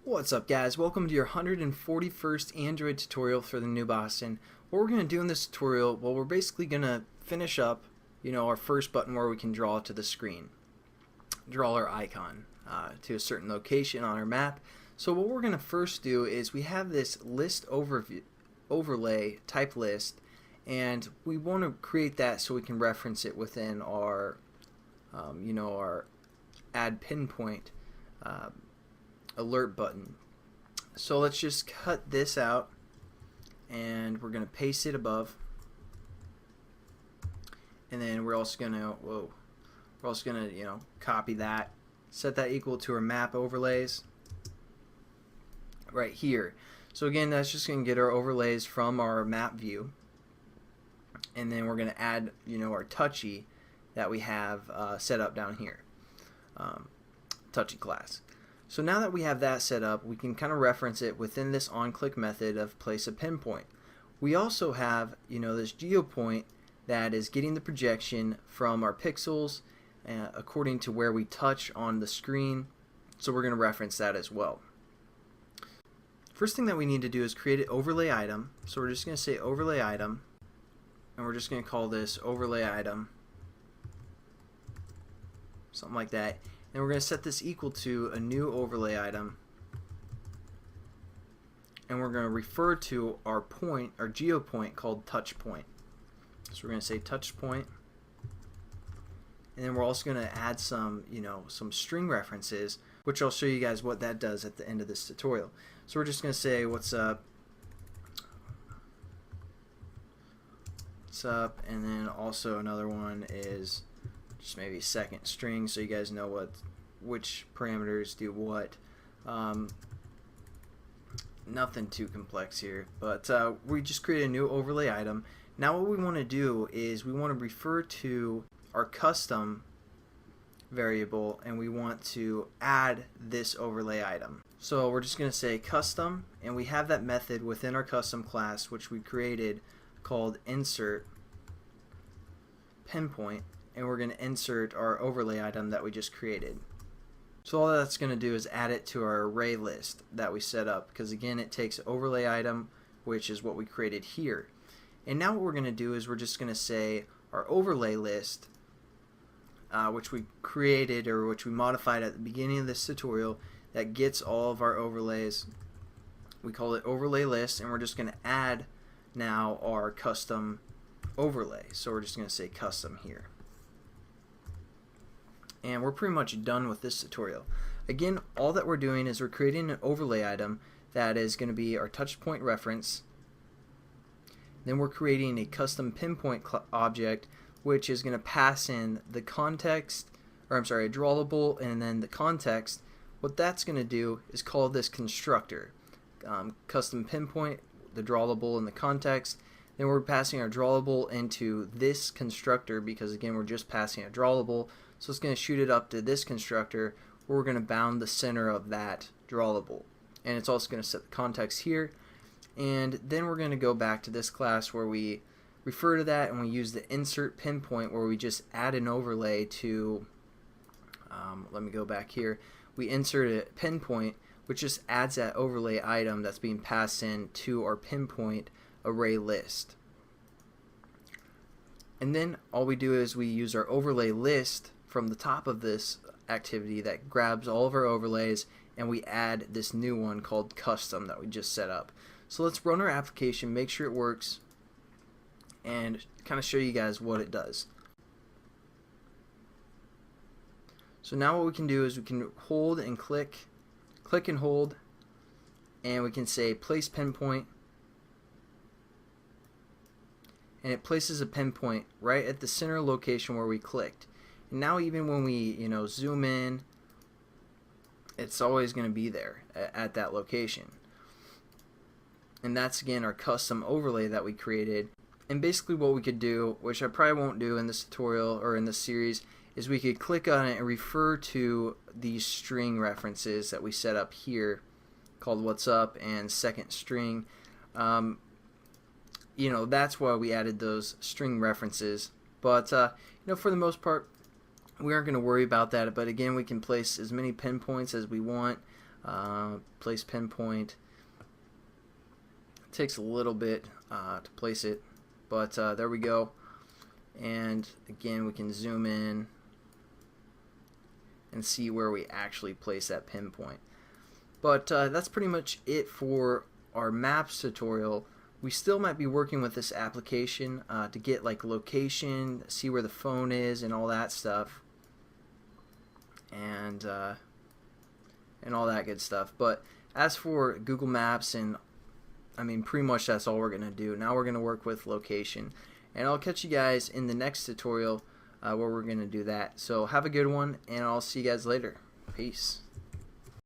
What's up, guys? Welcome to your 141st Android tutorial for the new Boston. What we're going to do in this tutorial, well, we're basically going to finish up, our first button where we can draw to the screen. Draw our icon to a certain location on our map. So what we're going to first do is we have this list overlay type list, and we want to create that so we can reference it within our, our add pinpoint alert button. So let's just cut this out, and we're going to paste it above, and then we're also going to copy that, set that equal to our map overlays right here. So again, that's just going to get our overlays from our map view, and then we're going to add our touchy that we have set up down here, touchy class. So now that we have that set up, we can kind of reference it within this onClick method of place a pinpoint. We also have this geopoint that is getting the projection from our pixels according to where we touch on the screen. So we're going to reference that as well. First thing that we need to do is create an overlay item. So we're just going to say overlay item, and we're just going to call this overlay item, something like that. And we're going to set this equal to a new overlay item, and we're going to refer to our point, our geopoint, called touch point. So we're going to say touch point, and then we're also going to add some some string references, which I'll show you guys what that does at the end of this tutorial. So we're just going to say what's up, and then also another one is just maybe second string, so you guys know which parameters do what. Nothing too complex here, but we just create a new overlay item. Now what we want to do is we want to refer to our custom variable, and we want to add this overlay item. So we're just going to say custom, and we have that method within our custom class which we created called insert pinpoint, and we're going to insert our overlay item that we just created. So all that's going to do is add it to our array list that we set up, because again it takes overlay item, which is what we created here. And now what we're going to do is we're just going to say our overlay list, which we created or which we modified at the beginning of this tutorial, that gets all of our overlays. We call it overlay list, and we're just going to add now our custom overlay. So we're just going to say custom here. And we're pretty much done with this tutorial. Again, all that we're doing is we're creating an overlay item that is going to be our touch point reference. Then we're creating a custom pinpoint object, which is going to pass in the context, or I'm sorry, a drawable, and then the context. What that's going to do is call this constructor. Custom pinpoint, the drawable, and the context. Then we're passing our drawable into this constructor, because again we're just passing a drawable. So it's going to shoot it up to this constructor, where we're going to bound the center of that drawable. And it's also going to set the context here. And then we're going to go back to this class where we refer to that, and we use the insert pinpoint, where we just add an overlay to, let me go back here. We insert a pinpoint, which just adds that overlay item that's being passed in to our pinpoint array list. And then all we do is we use our overlay list from the top of this activity that grabs all of our overlays, and we add this new one called custom that we just set up. So let's run our application, make sure it works, and kind of show you guys what it does. So now what we can do is we can hold and click and hold, and we can say place pinpoint, and it places a pinpoint right at the center location where we clicked. And now even when we zoom in, it's always going to be there at that location. And that's again our custom overlay that we created. And basically what we could do, which I probably won't do in this tutorial or in this series, is we could click on it and refer to these string references that we set up here called what's up and second string. That's why we added those string references. But for the most part, we aren't going to worry about that. But again, we can place as many pinpoints as we want. Place pinpoint. It takes a little bit to place it, but there we go. And again, we can zoom in and see where we actually place that pinpoint. But that's pretty much it for our maps tutorial. We still might be working with this application to get like location, see where the phone is, and all that stuff, and all that good stuff. But as for Google Maps, and I mean pretty much that's all we're gonna do. Now we're gonna work with location, and I'll catch you guys in the next tutorial where we're gonna do that. So have a good one, and I'll see you guys later. Peace.